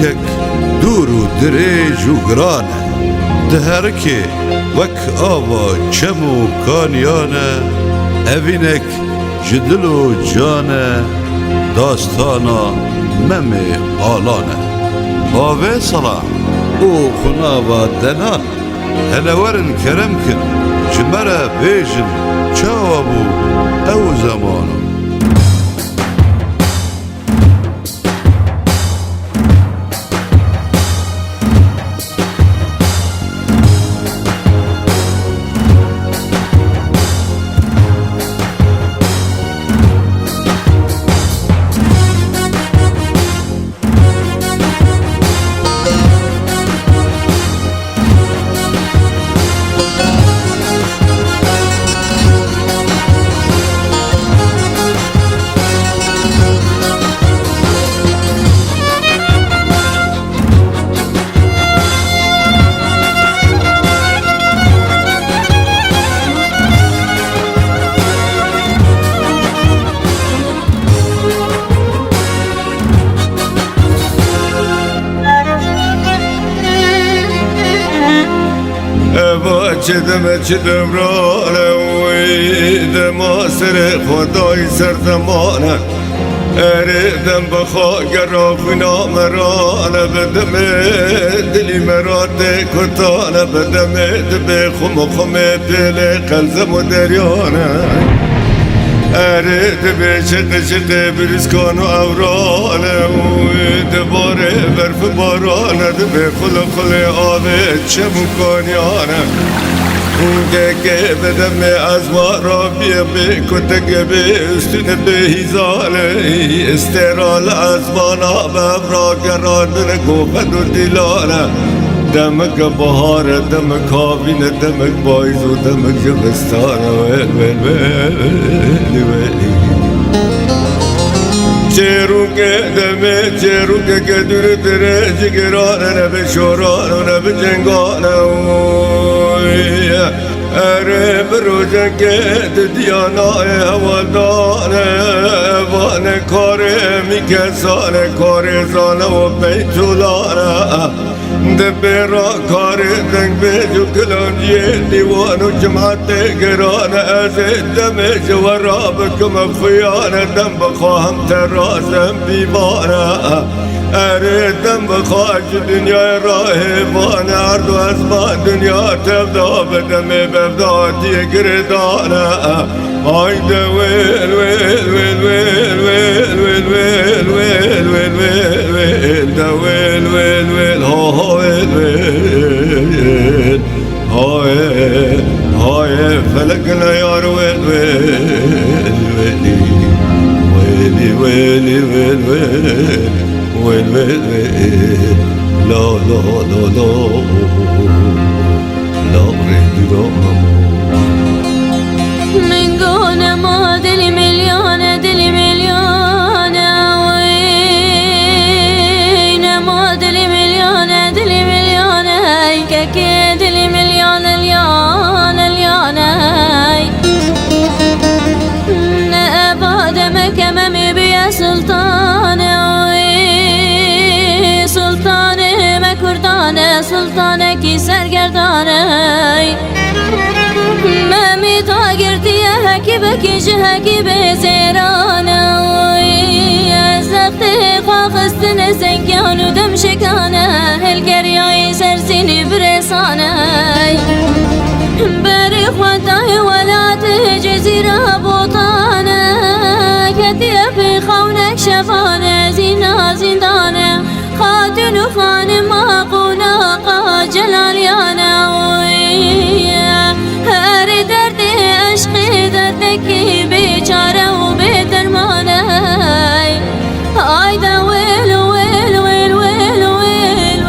دروکک دور و دریج و گرانه دهرکه وک آوا چم و کانیانه اوینک جدل و جانه داستانا مم آلانه باوه صلاح او خناوا دنان هلورن کرم کن جمره بیجن چاوابو او زمانو چدم رانه ویدم آسر خدای سر زمانه اریدم بخوا گرافینا مرانه بدم دلی مراد کتانه بدم دب خم دل قلزم و دریانه ارید به شق بریسکان و اورانه وید باره برف بارانه دب خل آبه چمکانیانه که بدم از ما را بیا به کتک به استون به هیزاله استرال از بانا ببرا گرادن گوبد و دیلانه دمک بهار دمک آبین دمک بایز و دمک جبستانه ویل چروک که دور دره جگرانه نبه شورانه و نبه جنگانه اره بروزن که دیانای هوادانه وانه کاره میکسانه کاره زانه و بیتولانه دبه را کاره دنگ به جو کلانجیه دیوانو جماعت گرانه از دم جورا بکم خیانه دم بخواهم ترازم بیوانه اره دم بخواهش دنیا راه بانه عرض و ازمان دنیا تبدا بدم ببداتی گردانه آیده ویل ویل ویل ویل ویل ویل ویل ویل ویل ویل دا ویل ویل ویل ها ویل ویل های فلکنا یار ویل ویل ویلی ویلی ویل ویل لا ريدي من قول ما دلي مليانة وين ما دلي مليانة كاكي دلي مليانة ليانة نأباد مكممي بيا سلطانة سلطانة مكردانة سلطانة كي سرگردانة مامي طاقرتي هكي بكي هكي بزيرانة زفتي خاخستنا سنكيان ودم شكانة هالقرياي سرسيني برسانة بري خواتاي ولات جزيرة بوطانة كتير في خونك شفانة زينة زندانة خاتن وخان ماقونا قا جلاليانا هاري دردي عشقي دردكي بيچارة وبدرمانة آيدا ويل ويل ويل ويل ويل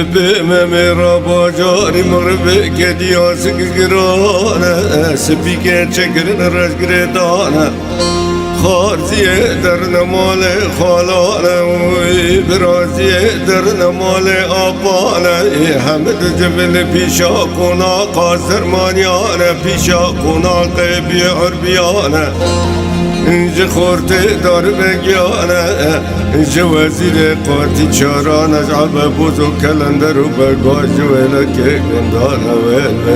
ببم میرا باجاری مغرب که دیاسک گرانه سپی که چکرن رشگر دانه خارزیه در نمال خالانه برازیه در نمال آبانه حمد جبل پیشا قنا قاسر مانیانه پیشا قنا قیبی عربیانه اینجا خورته دار بگیانه اینجا وزیر قاتی چارانه جعب بوزو کلندر و بگاج ویله که گندانه ویلی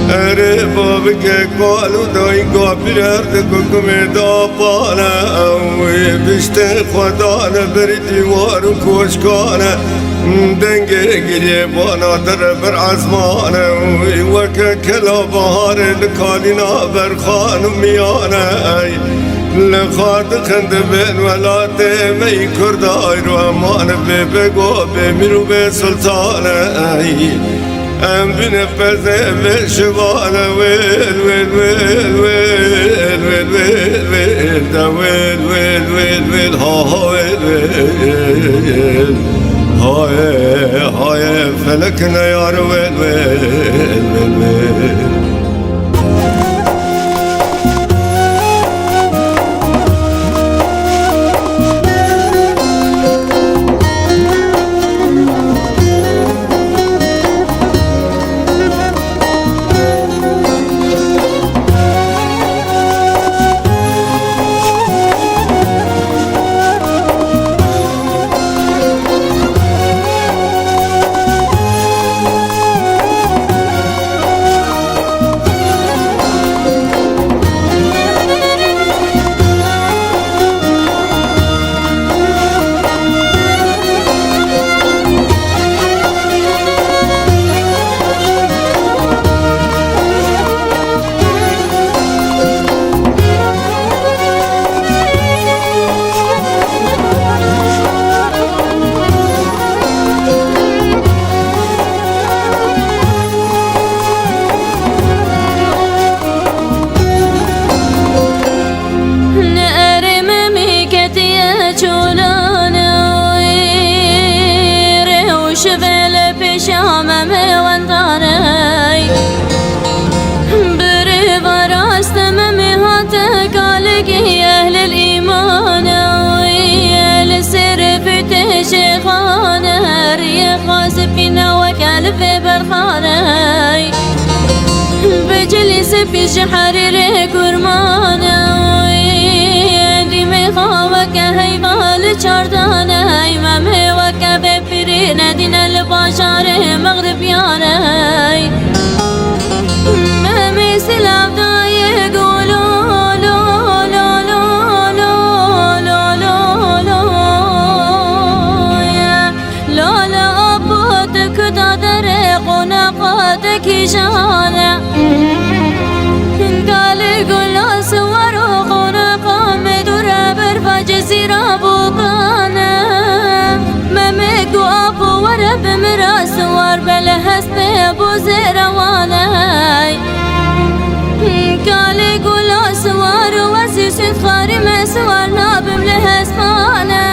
اره باب که کالو دایی گابی رد ککم دا پانه اوی بشته خدانه بری دیوار و کشکانه دنگه گریه بانا در بر عزمانه اوی وکه کلا بهار لکالینا بر خانم میانه لخاد خند بین ولات می کردای رو امان بگو بمیرو به سلطانه ام بنفذ بالشبال ويل ويل ويل ويل ويل ويل ويل دا ويل ويل ويل ويل ها ويل ويل هاي هاي فلكنا يا ويل ويل ويل ويل شيخانه ريا خاسبنا وكالف برخانه بجلس في شحرير كرمانه دي مخاوك هيفال شردانه امامي وكبه فرين دين البشر مغربيانه مامي سلام دا يقولوا کی جانا قال قول صور وخونا قام دور برفا جزيرة بوطانا ممك وابو ورب مرا صور بالهست ابو زيروانا قال قول صور وسيسد خارم صور نابم لهسبانا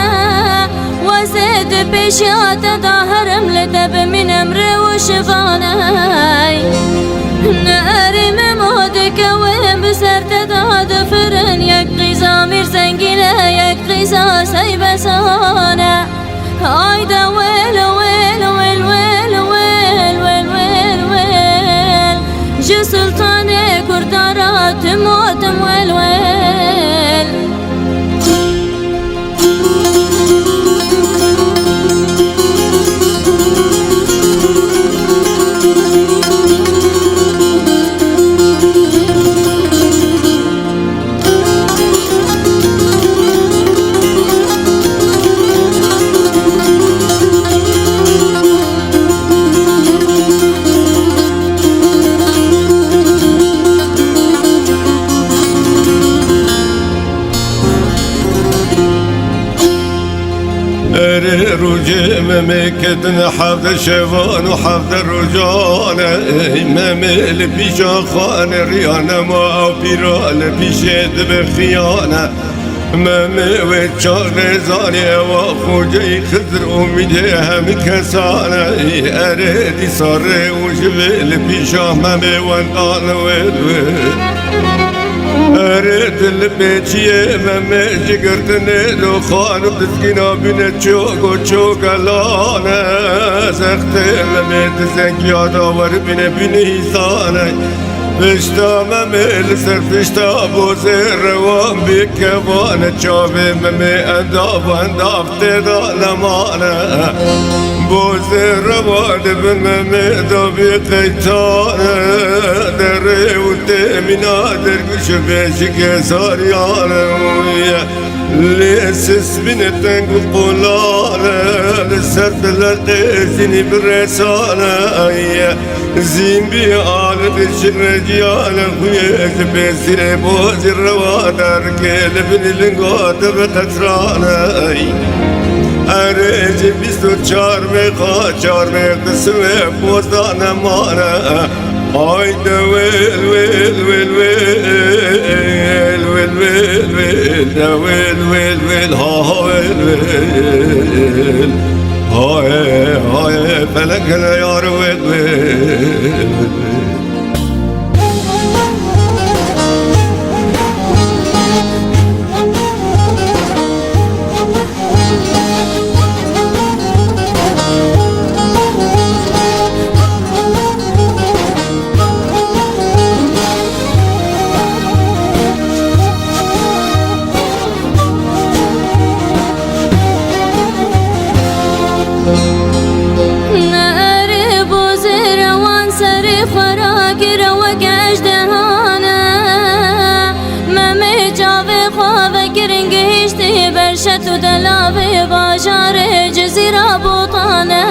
وزيد بشيات ظاهرم لدب من امر وشفاناي ناري ممودك وين بسر تداد فرن يقضي زامير زنقنا يقضي ساسي بسانا هايدا ويل ويل ويل ويل ويل ويل ويل ويل جو سلطاني كردارات موتم ويل ويل روجي ممكن حافظ شيفان وحافظ الرجال ممل بيشا خان ريانا ما بيرال بيشد بخيانة مامي وچاق زانی و خوجی خضر امیده هم کسانه اردی ساره و جبل پیشا مامي وندان ارد البيتيه مامي جگرتنه لو خان بسكينا بين چوك و چوك لانا سخت مامي تزنگيا داور بين هيسانه پشتا ممل سر پشتا بوزه روان بی کبان چاوه ممی انداف تدا لمانه بوزه روان بن ممی دا بی قیتانه دره و تیمینا درگوش بیشی که ساریانه لیسس بین تنگ و قولانه لسر دلقه زینی برسانه زين بي آل بالشرجيان خويك بيسير بوز الروادر كيل باللنقات بقطراني أريج بيستو چار ميقا چار ميقسمي بوزدان مانا آيد ويل ويل ويل ويل ويل ويل ويل ويل ويل ويل ها ويل ويل هاي هاي فلكنا يا رويل شتو دلابي باشار جزيرة بوطاني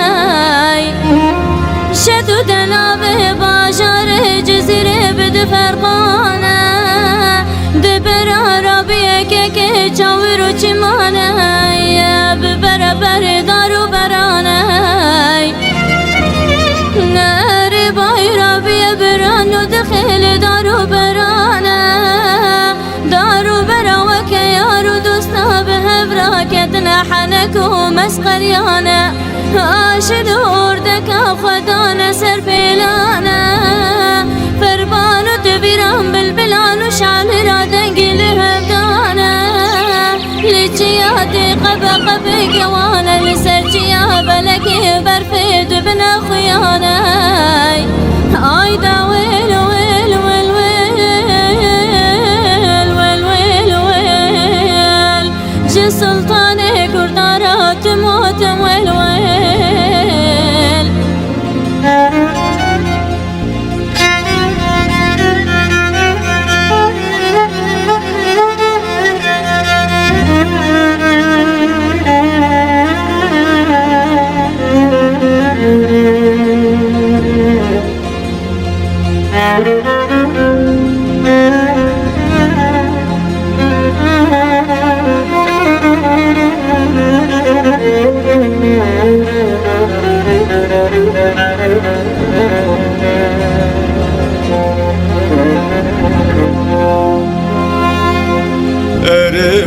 شتو دلابي باشار جزيرة بدفرقانة دبر عربية كيكي چاورو چماني ببربر دارو براني نار بايرابية برانو دخل دارو براني دارو برا وكيارو دوستا بهبرا كدنا حنك ومسقريانا عاشد وردك خدانا سر بيلانا فربانو تبيران بالبلان وشعل رادنقي لهبدانا لجياتي قبا قبا قوانا لسرجيا بلكي برفيد بن خيانا عايدا ويل ويل ويل سلطاني كردارة تموت ويل ويل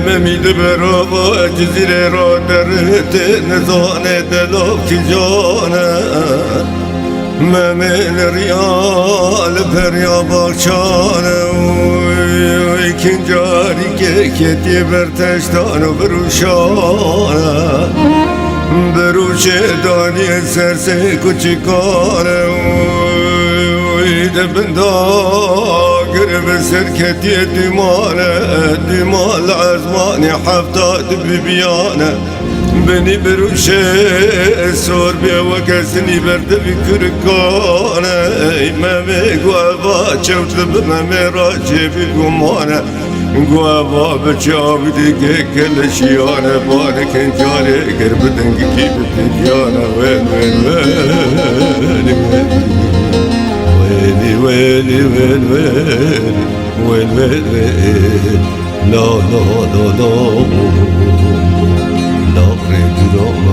ممید برا جزیره را درت نزانه دلاب کی جانه ممن ریال پریا باچانه وی کنجاری که کتی برتشتان و بروشانه بروش دانی سرسه کچکانه وی دبندا قرب سركتي دمال عزماني حفتات ببيانه بني بروشه سور بي وكسني برد بكركانه ما بقوا شوت بما راجي بقمانه قوا بچاو دي كل شيانه بارك انجالي قرب دنگي بتجانه وين ويلي ويلي ويل ويل ويل ويل ويل لا لا لا لا لا أريد لا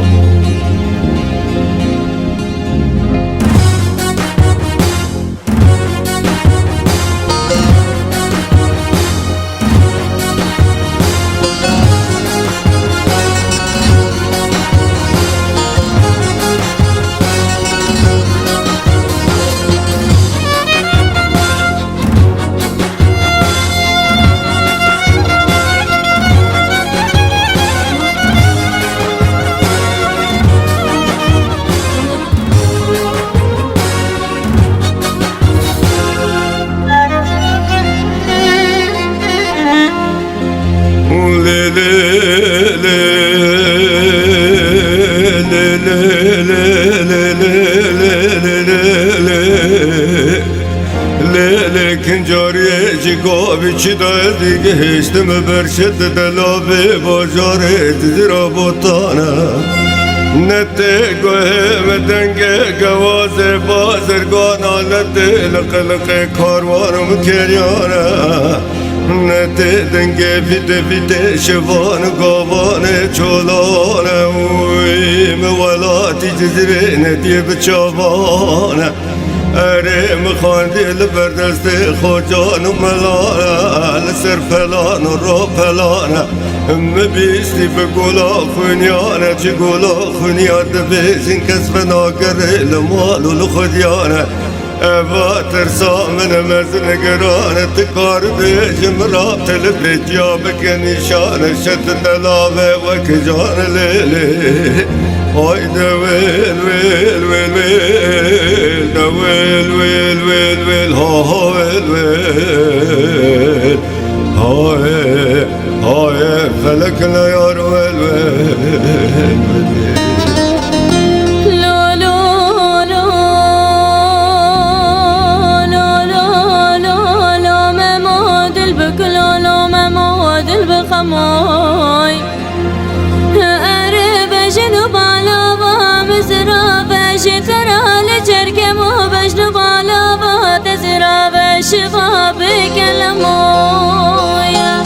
چی دای دیگه هشتم برشت دلابه باجاره تزیرا بوتانه نته گوه مدنگه گوازه بازرگانا نته لقلق کاروانم کریانه نته دنگه بیده بیده شوان گاوانه چولانه اوی مولاتی جزیره ندیه بچابانه اره مخاندی لبردست خوجان و ملانه لسر فلان و رو فلانه مبیستی به گولا خونیانه چه گولا خونیان دبیزین کس فناکره لمال و لخودیانه ابا ترسا من مزن گرانه تکار بیجم رابط لبیت یا بکنیشانه شد دلابه و کجان لیلی آی دویل ویل ویل ویل دویل ویل ویل ویل ها ها ویل ویل های های فلک نیار ویل ویل خموي أريب جنوب على مزرا باش ترى لجرك مو بجنوب على تزرا باش بابك المويا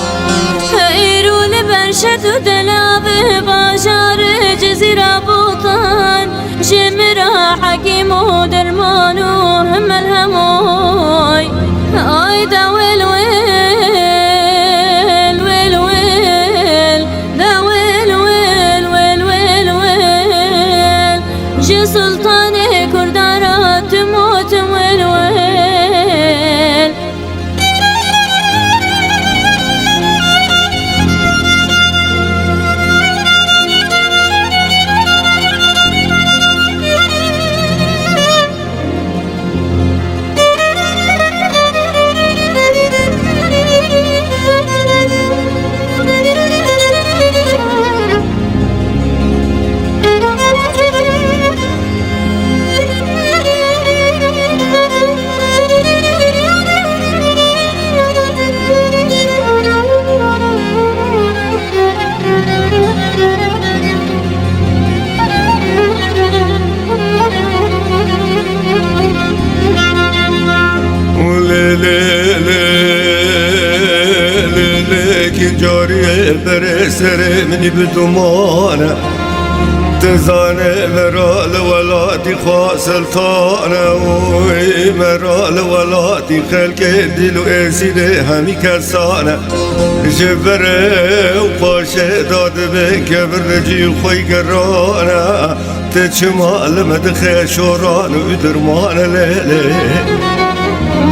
إيرو لبرشت ودلاب باشار جزيرة بوطان جمرا حكيم ودرمانو هم الهموي أي داويل سلطان كردارات موت والويل جاریه بر سر منی بدمانه تزانه مرال ولادی خواه سلطانه وی مرال ولادی خلق دل و ایسیده همی کسانه جبره و پاشه داده به کبر جی خوی گرانه تچمال مدخه شوران و درمان لیلی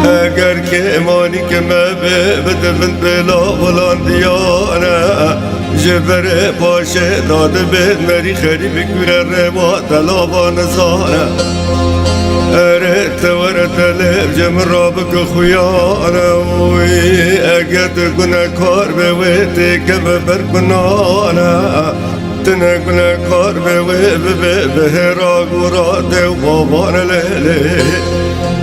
اگر که امانی که مبه بدفن بلا بلندیانه جبره باشه داده به مری خریب کره روا دلابان زانه اره تور دلب جم رابک خویانه وی اگر تگونه کار به ویتی که ببر کنانه تنه گونه کار به وی به را گورا دیو بابان لیلی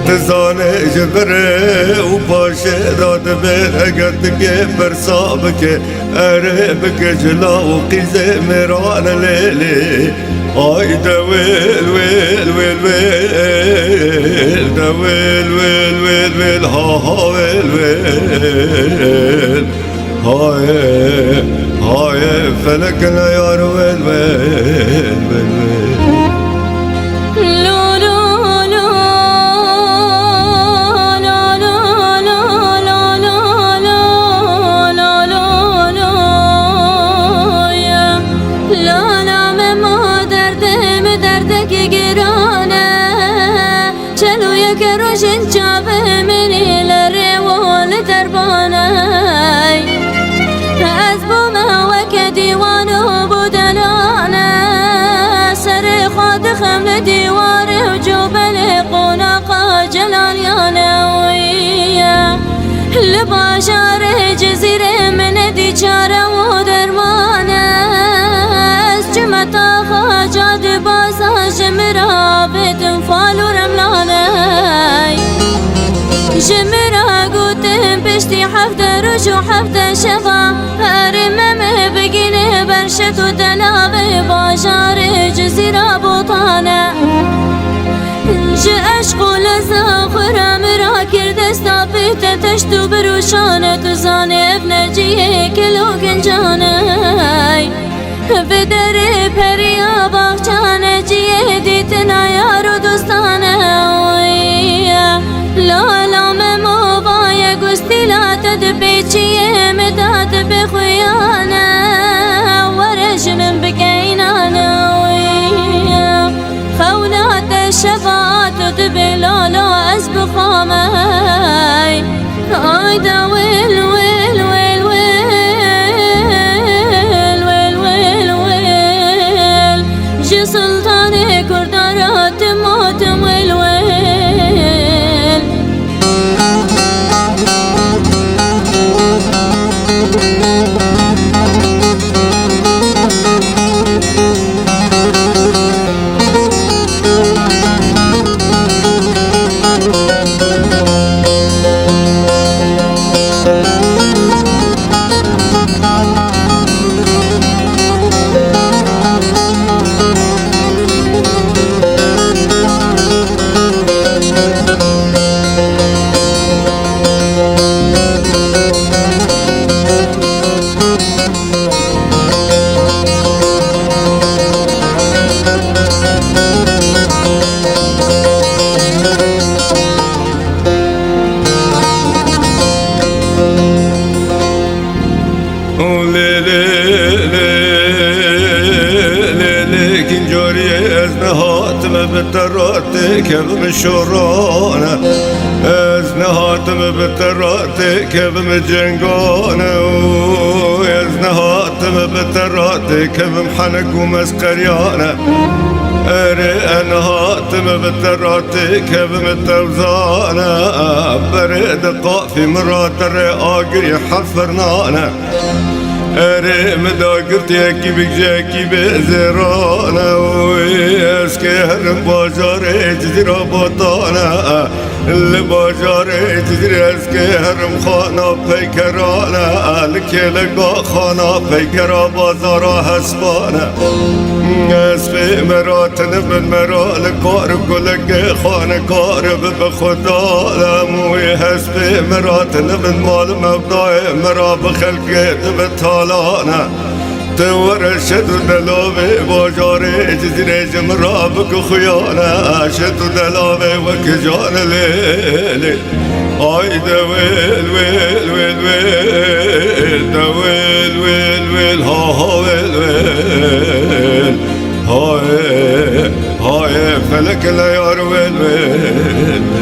تزانه جبره و پاشه داده به اگر تگه برساب که اره بکه جلا و قیزه میران لیلی آی دویل ویل ویل ویل دویل ویل ویل ویل ها ها ویل ویل های های فلک نیار ویل ویل ویل روشن جابه مني للريوال درباني از بوما وك ديوان وبدلانا سر خاد خمل ديوار وجوبل قناقا جلاليانا ويا لباشار جزيرة من دي چارة ودرمانا اسجمتا خاجاد بازا جمرا بتنفال ورملانا جمرا قوتن بشتي حفدر روش و هفته شبا هرمم بگینه برشت و دلاوه باشار جزیره بوطانه جه عشق و لذا خورم را کرده استافیت تشتو بروشانه تو زانه افنجیه کلو گنجانه به در پریا باغچانه جیه دیتنا یار و دوستانه لالا ممو بای گستیلات دبیچیه مداد بخویانه ورشنم بکینانه خولات شفاعت دبی لالا از بخامه آیدا ویل ویل ویل ویل ویل ویل جی سلطان کردارات موتم ویل ویل كبم شورانه از نهاتم بتراته كبم جنگانه از نهاتم بتراته كبم حنق ومسقريانه اري انهاتم بتراته كبم توزانه برد قافي مرات الرقاقري حفرنانه اري مداقرت يكي بكجاكي بزرانه ويسكي هرم بازار جزيرة بطانه اللي بازار جزيرة اسكي هرم خانه بيكرانه لكي لقا خانه بيكرا بازارا هسبانه اسبي مراتن من مرال قارب قلق خانه قارب بخدا موي هسبي مراتن من مال مبداي مرا بخلق بتالانا تورشد دلاوي بازار جزيرة جمرابك خيانة شد دلاوي وكجان ليلي آي دويل ويل ويل ويل دويل ويل ويل ها ويل ويل هاي هاي فلك العيار ويل ويل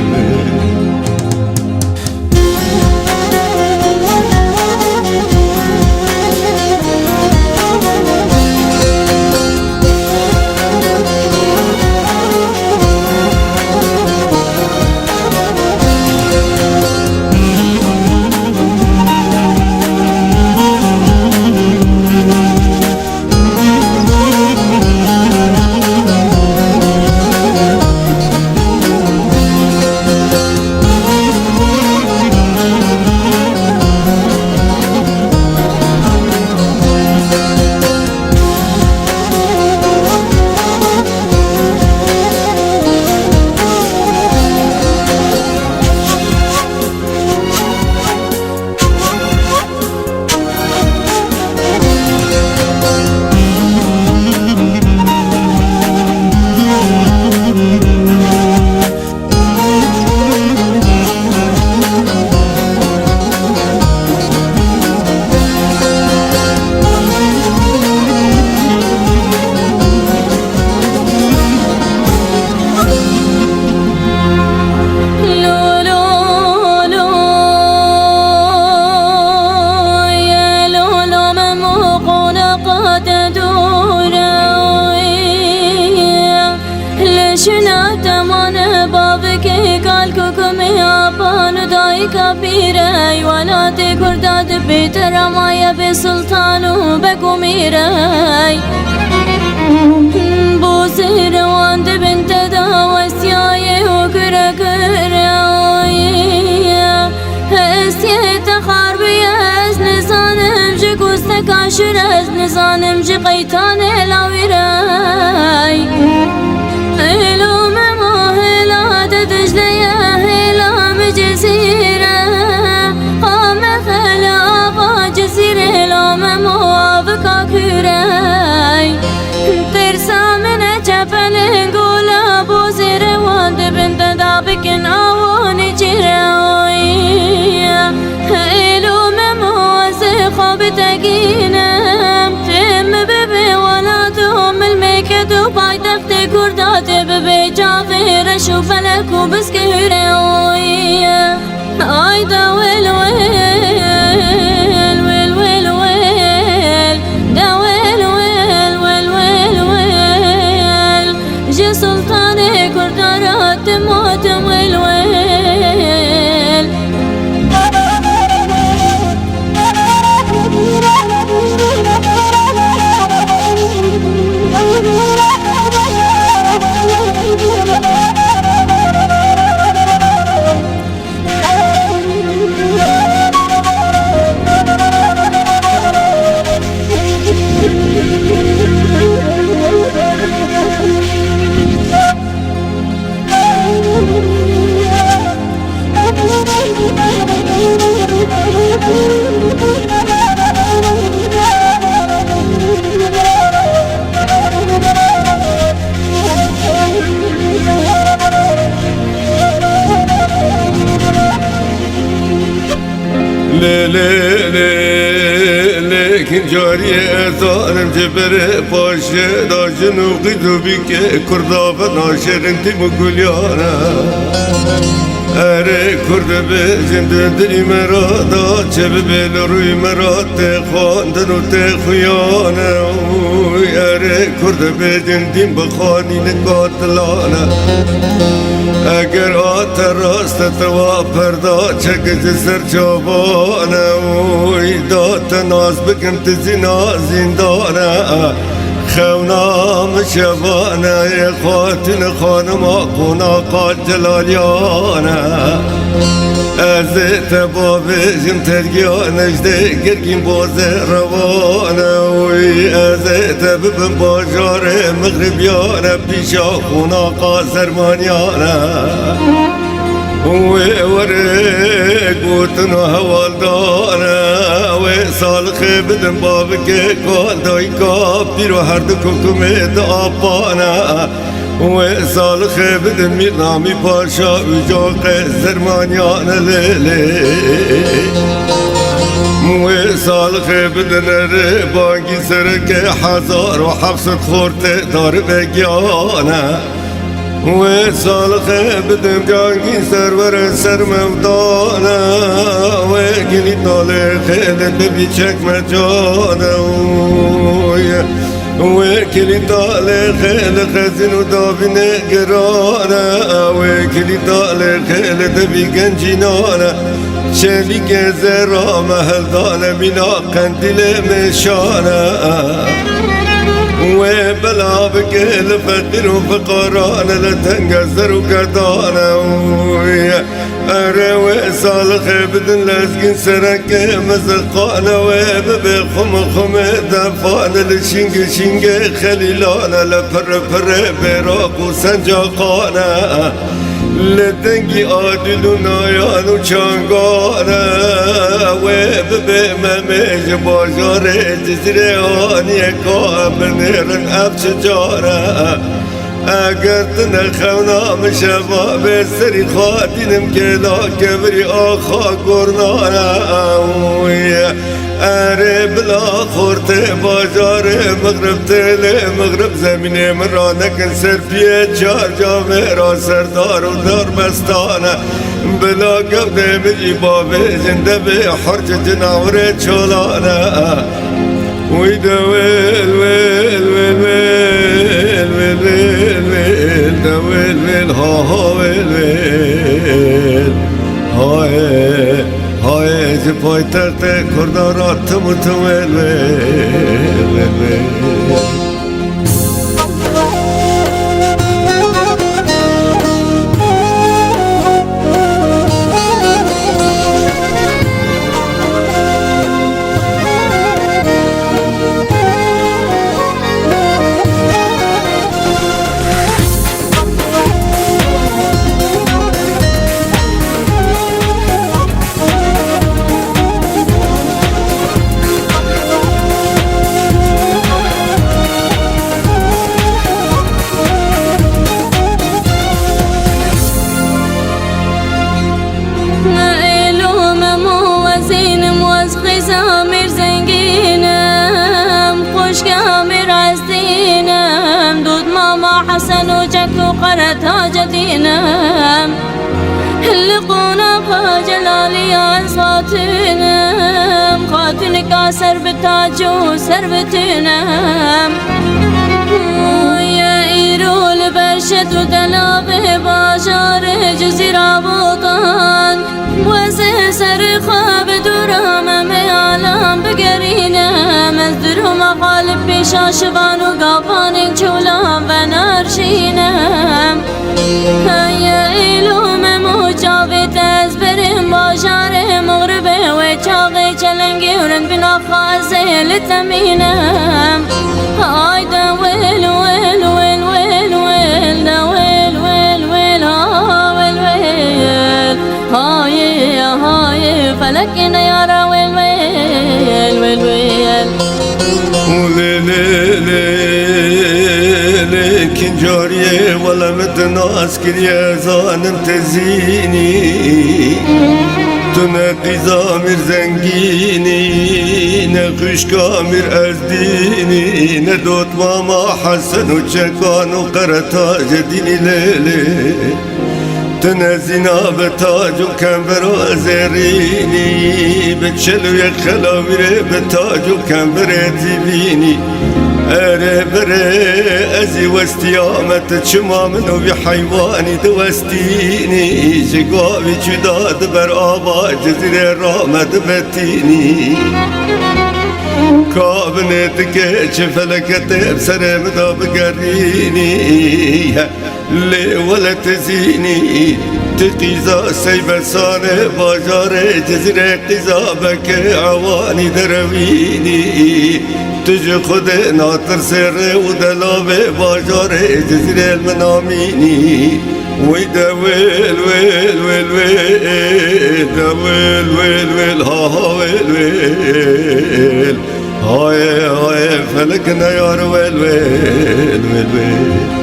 كبيرة ولات كرداد بيت رمايا بسلطان بكميرة بوسير واند بنت داوسياي وكرا كرا اسيت خربيا نزانم جی قیتان لاویرای هلو مما هلا دجله هلا مجزیره قام خلا با جزیره لا مما بکا کورای ترسا من چپلن گولا بوزیره واند بند دا بکن آوانی چیره هلو مما خواب تگینم تم ببی ولادم المکد و پایتخت کردات ببی جاغیرش و فلک و بسکره آی دا ویل ویل ویل ویل ویل دا ویل ویل ویل ویل ویل جی سلطان کردارات ماتم ویل ویل لیکن جاری ظالم جبر باشه دا جنوقی دوبی که کرداب ناشرین تیم گلیانه اره کرد به زندن دلی مرا دا چه ببیل روی مرا تخواندن و تخویانه اره کرد به زندین بخوانی نقاتلانه اگر آت راست توا پردا چکز سر چوبانه دات ناز بکن تزینا زندانه خونام شبانه خاتن خانم قناقا جلالیانه از تبابجم ترگیانش ده گرگین بازه روانه از تببم باجار مغربیانه پیشا قناقا زرمانیانه ورق گوتن و حوال دانه و سالخ بدن بابک کال دای کافیر و هر دو کمید آبانه و سالخ بدن میرنامی پاشا و جاق زرمانیان لیلی و سالخ بدن ره بانگی سرک 1700 خورت دار بگیانه و سالخ بدم جانگی سرور سر مودانه و گلی تاله خیل دبی چک مجانه و کلی تاله خیل خزین و دابین گرانه و کلی تاله خیل دبی گنجینانه شلی که زرا محل دانه بینا قندیل مشانه و بلا بکل فقیر و فقران لتنگزر و گردانه اره و سالخ بدن لزگین سرک مزقانه و ببی خم دفان لشنگ شنگ خلیلانه لپر پر براق و سنجاقانه لدنگی عادل و نایان و چانگانه و ببی ممیج باجار جزیره آنی کابر نیرن افچ جاره اگر تنخونام شباب سری خاتینم که لا کبری آخا گرنانه اره بلا خورت باجار مغرب تل مغرب زمین مرا نکن سر پیه چار جامعه را سردار و دار مستانه بلا گفته بجی بابه زنده به حرج جناور چولانه ویدا ویل ویل ویل ویل ویل ویل ویل دا ویل ویل ها ها ویل ویل های های جی پای تخت کردارات تموت ویل ویل ویل ویل حسن وجك وقرة تاج دينم اللقونا جلالي أصواتنم خاتنك سر بتاج وسر بتنم يا إيرو البرشد ودلاب باشار جزيرة بوطان وزي سر خواب درام ميالام بقرينا مزدر مقالب بيشا شبان وقافان جولام بنارشينا يا إلو مموجابي تزبرم باشار مغربي وچاقي چلنگي ورن بنا خازي لتمينا هايدا ويل ويل ويل ويل ويل دا ويل ويل ويل ها ويل ويل هاي هاي فلكنا يا را ويل ويل ويل ويل لكن جارية ولا متناس كريا زانم تزيني تنادي زامر زنگيني نخش كامر أزديني ندوت ماما حسن وشكان وقرتا جديني ليلي تنزينا بتاج وكمبر زريني بتشلو يا خلاوير بتاج وكمبر تبيني أري بري أزي واستيامة شما منو بحيواني دوستيني شقاوي جداد بر آبا جزيرة رامد بتيني كابنتك شفلكت بسر مدا بقريني لي ولا تزيني تقيزا سيب سانه باجار جزيرة قزابك عواني درويني تجي خود ناطر سر ودلاب باجار جزيرة المناميني ويدا ويل ويل ويل ويل دا ويل ويل ويل ها ها ويل ويل هاي هاي فلكنا يا ويل ويل ويل ويل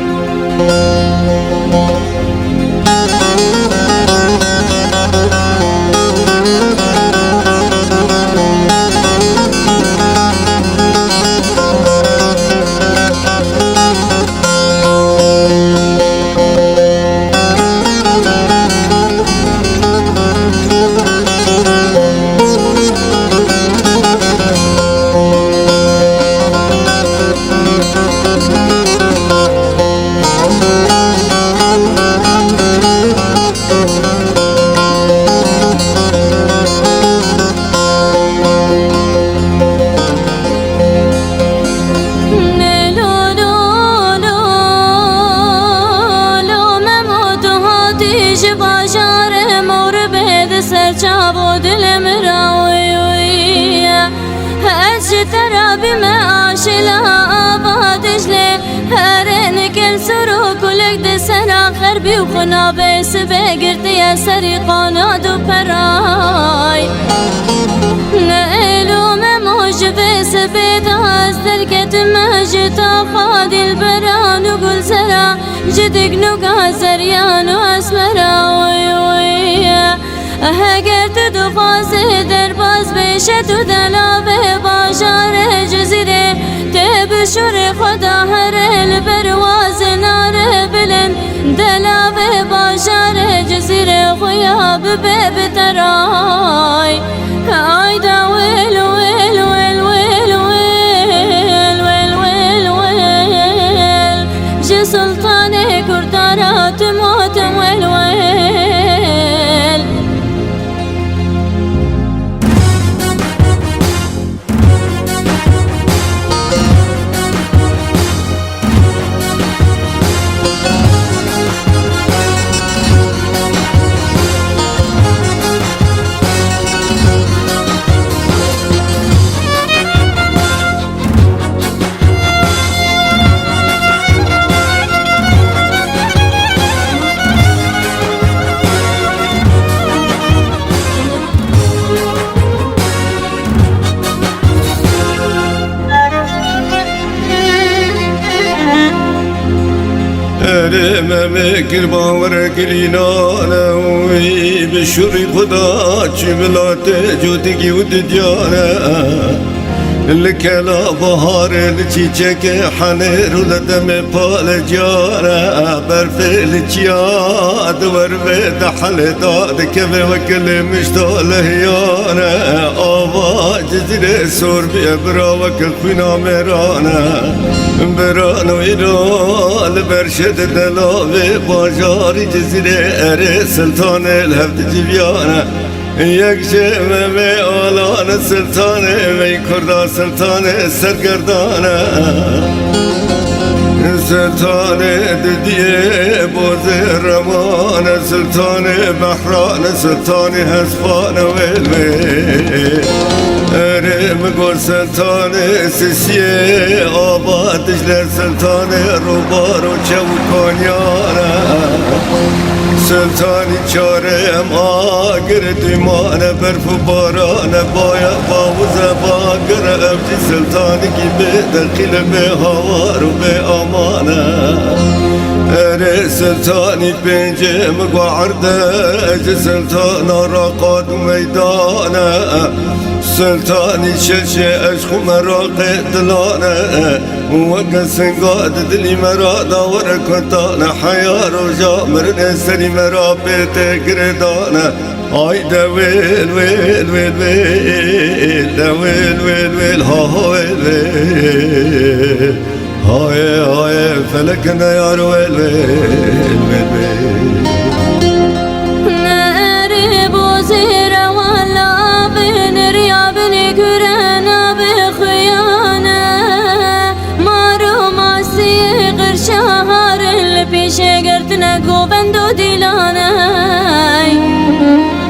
چابو دلم راوی هج ترى بما عاشلا آبادش لی هرن کل سرو کلک دسر آخر بی و خنا بیس بگرد یا سری قاناد و پرای نئلو مموش بیس بید از درکت مجتا خادل بران و گل سرا جدگ نگا زریان و اسمرا اگر تو دخواست در باز بشه تو دلاب باشار جزیره تب شور خدا هر البرواز نار بلند دلاب باشار جزیره خویاب بب ترای آی دا ویل ویل ویل ویل ویل ویل ویل ویل جی سلطان کردارات موتم ویل ویل ممکر باور کلینا وی بشوری خدا چی بلات جودگی و دیانا لكلا بهار لچیچک حنیر ولدم پال جانا برف لچیا دور بيد حل داد كبه وكل مشتال هيانا آواز زیر سور بيبرا وكل خونا مرانا برانو إيران برشد دلاوي باجاري جزيرة اره سلطان الهفت جبيانا یک شمه آلان سلطانه وی کردا سلطانه سرگردانه سلطانه دیه باز رمان سلطانه بحران سلطانه هزفان ویلوی اره مگو سلطانه سسیه آبادش لسلطانه روبار و چوکانیانه سلطانی چارم آگر دیمانه برف و بارانه باید باوزه باگر افجی سلطانی کی به دخیل به هوار و به آمانه اره سلطانی پنجه مگو عرده سلطان راقاد و میدانه سلطانی شش عشق مراق دلانه وقت سنقاد دلی مرا داور کنتانه حیار و جامرن سری مرا بیت گردانه آی دویل ویل ویل ویل دویل ویل ویل ها ویل ویل های های فلک نیار ویل ویل ویل ویل گوبندو دیلانای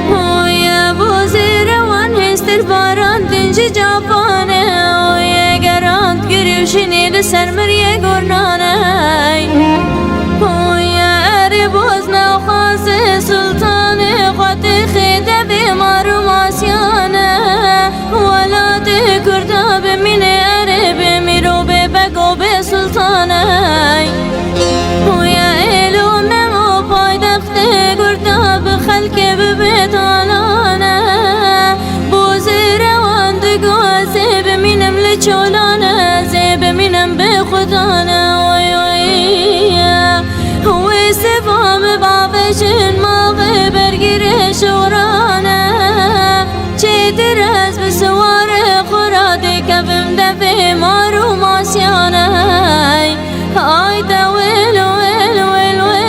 اویا بوزی روان هستر باران دنج جاپانه اویا گراند گریوشنی لسر مریه گرنانای اویا اری بوز نوخاز سلطان خود خیده بیمارو ماسیانه ولاد کرده بمینه اری بمیرو ببگو به سلطانای خلق ببيت علانا بوزي روان دقوا زيب منم لجولانا زيب منم بخدانا وي وي هو سفام بابشن ما غيبر قريش ورانا چه درز بسوار خرادي كفم دفي مارو ماسيانا هاي دويل ويل ويل ويل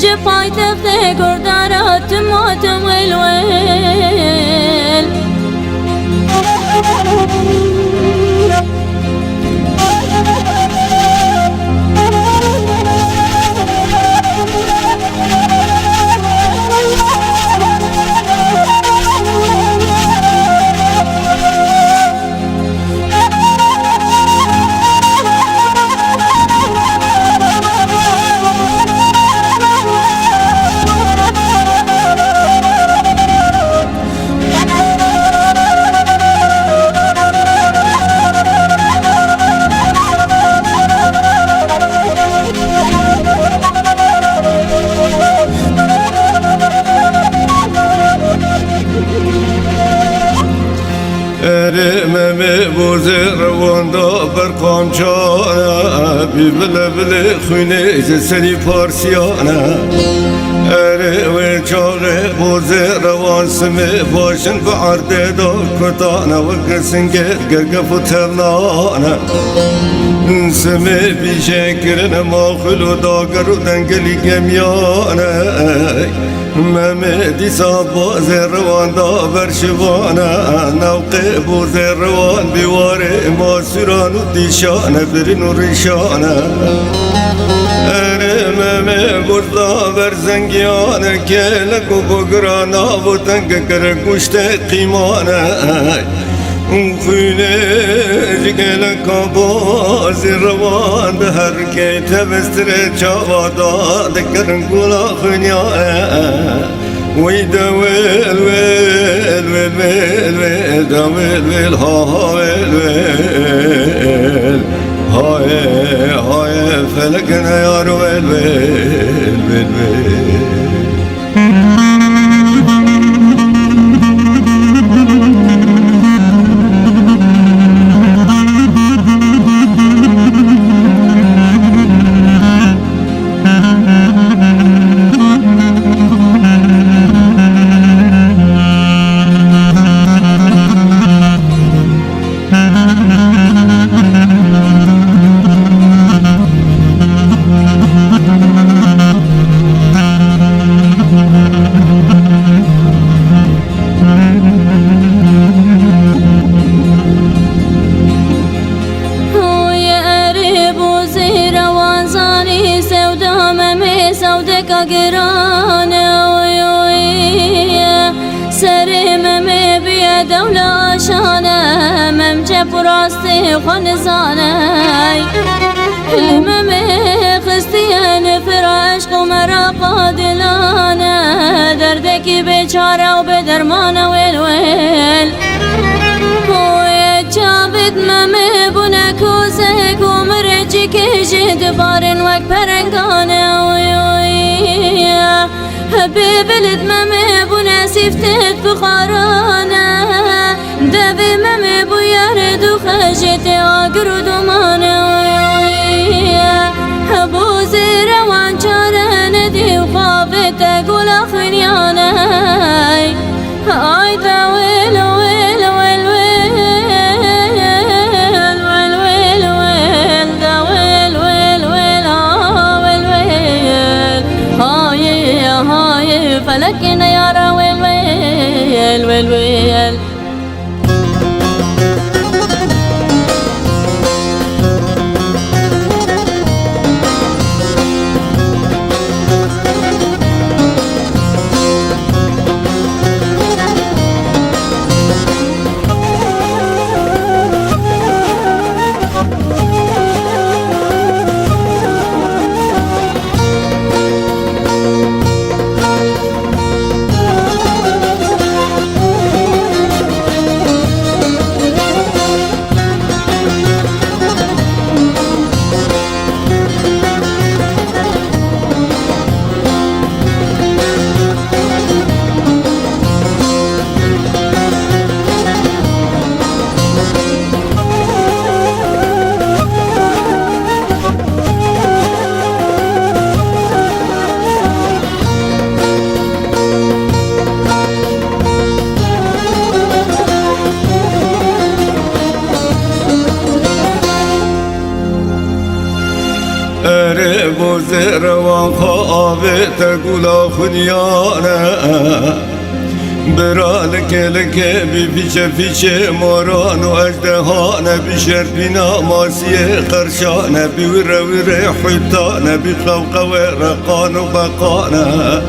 جفاي تفتي قردارات موتم والويل ارمم بوزه رواندا برقام چانه بی بله بله خونه جسری پارسیانه اره و چاقه بوزه روان سمه باشن به عرده دا کتانه و گسنگت گرگف و تبنانه سمه بیشه کرن ماخل و داگر و دنگلی گمیانه ممه دیسا بوزه روان دا برشوانه نوقه بوزه روان بیواره ماسوران و دیشانه برین و ریشانه اره ممه گردا برزنگیانه که لگو بگرانا و تنگ کر گوشت قیمانه خونه جگل کاباز روان ده هر که تبستر چاوادا دکرن گولا خونیانه وی دویل ویل ویل ویل ویل دویل ویل ها ویل ویل های های فلک نیار ویل ویل ویل ویل گرانه سری ممی بیا دولا شانه ممچه پراستی خونزانه ممی خستیان فراشق و مراقا دلانه دردکی بیچاره و بدرمانه ویل ویل جاوید ممی بونه کوزه کومرجی که جد بارن وک پرنگانه ببلد ممی بونه سیفتت بخارانه دوی ممی بویر دو خجت آگر و دومانه بوزی روان چاره ندی و خوابت گل آخرینیانه آی دویل ویل ویل فلكنا يا ويل ويل ويل ويل اره بوزه روان خوابه تگولا خونیانه برا لکه لکه بی پیچه پیچه ماران و اجدهانه بی شرپینا ماسیه قرشانه بی وره وره حیطانه بی خوقه و رقان و بقانه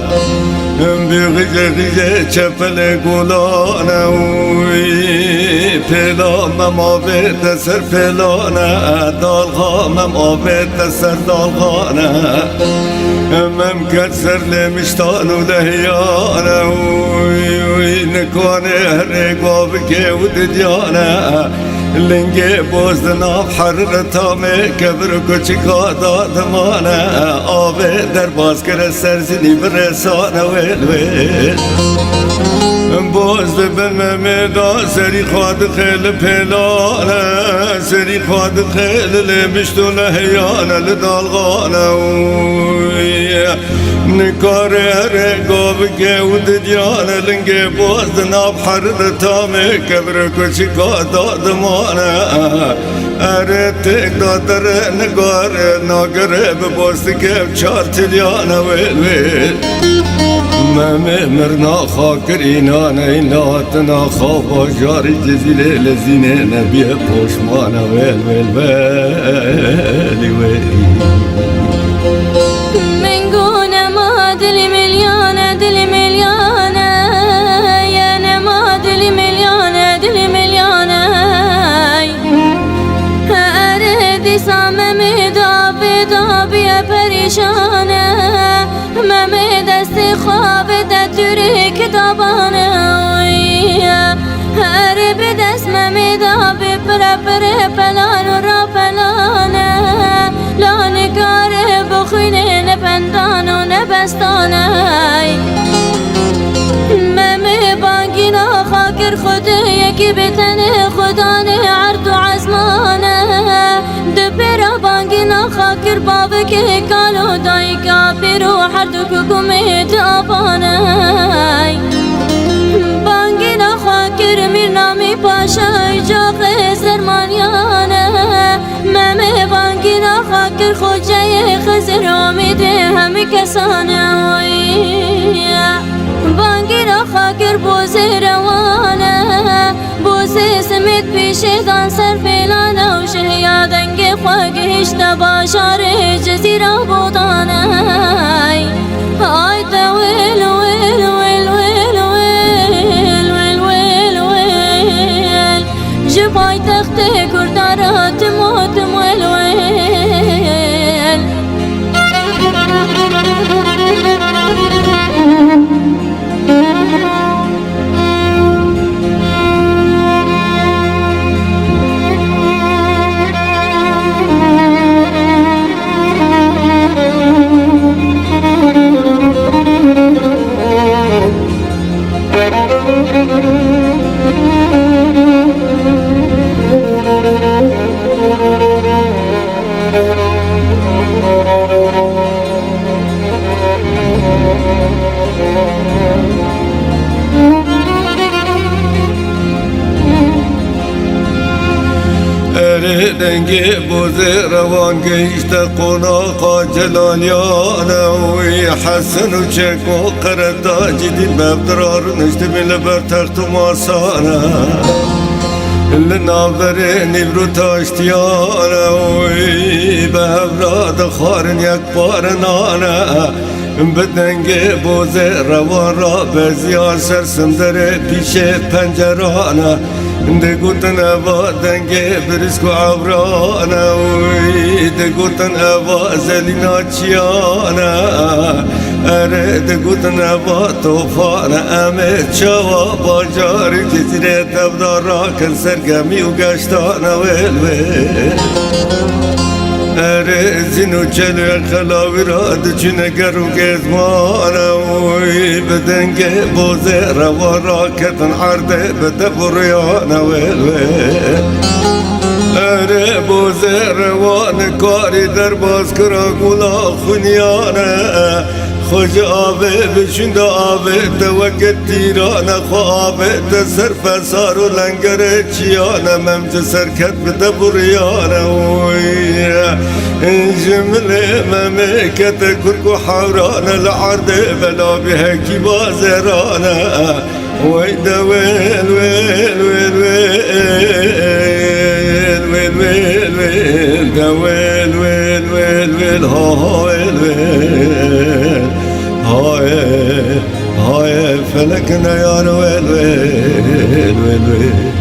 بی غیجه غیجه چپل گلانه پیلا ممابت سر پیلانه دالغا ممابت سر دالغانه ممکن سر لمشتان و لحیانه نکانه هر گاب که و دیانه لنگه بوزدنا حررتامه کبر کچکا دادمانه آبه در باز کر سرزنی برسانه ویل ویل بازد بلمه دا سری خواد خیل پیلانه سری خواد خیل لمشتو لحیانه لدالغانه نکاره هر گاب که و دیانه لنگه بازدنا حررتامه کبر کچکا دادمانه اره تک دادره نگاره ناگره بباستی که چار تلیانه ویل ویل ممه مرنا خاکر اینانه ایناتنا خوابا جاری جزیله لزینه نبیه پوشمانه ویل ویل ویلی ویلی من گونه ما دلی میلیانه دلی میلیانه یعنی ما دلی میلیانه دلی میلیانه اره دیسا ممی دابی دابی پریشانه ممی دستی خواب دتوری کتابانه اره به دست ممی دابی پر پلان و را پلانه لانه کاره بخوینه نپندان و نبستانه ممی بانگینا خاکر خوده یکی بتنه خدانه عرض و عزمانه دپیرا بانگینا خاکر بابه که کالو دای کافر و هر دو ککومت آبانه بانگینا خاکر میر نامی پاشای جاق زرمانیانه ممی بانگینا خاکر خوجه خزر آمیده همه کسانه بانگینا خاکر بوزه روانه بوزه سمت پیش دان سر فیلانه و شهیادنگ خواگهشت باشار جزیره بودانه دنگی بوزه روان گیشت قناقا جلالیانه وی حسن و چک و قردا جدی مبدرار نشت من لبر تخت و ماسانه لنابر نیبرو تاشتیانه وی به هفراد خارن یک بارنانه بدنگ بوزه روان را به زیان سرسندره پیش پنجرانه ده گوتن اوا دنگ برسکو عورانه وی ده گوتن اوا زلینا چیانه اره ده گوتن اوا توفانه امه چاوا باجار جزیره تبدار را کن سرگمی و گشتانه ویل اره زینو چلو خلاوی را دچونه گرو گزمانه وی بدنگ بوزه روان را کتن عرده بده بریانه ویل اره بوزه روان کاری در باز کرا گولا خونیانه خوش آبه بشند آبه ده وقت تیرانه خوابه ده سر فسار و لنگر چیانه ممج سرکت بده بریانه وی جمله مملکت کرک و حورانه لعرده بلا به هکی بازرانه وی ده ویل ویل ویل ویل ویل ویل ده ویل ویل ویل ویل ها ویل ویل هاي فلكنا يا ويل ويل ويل ويل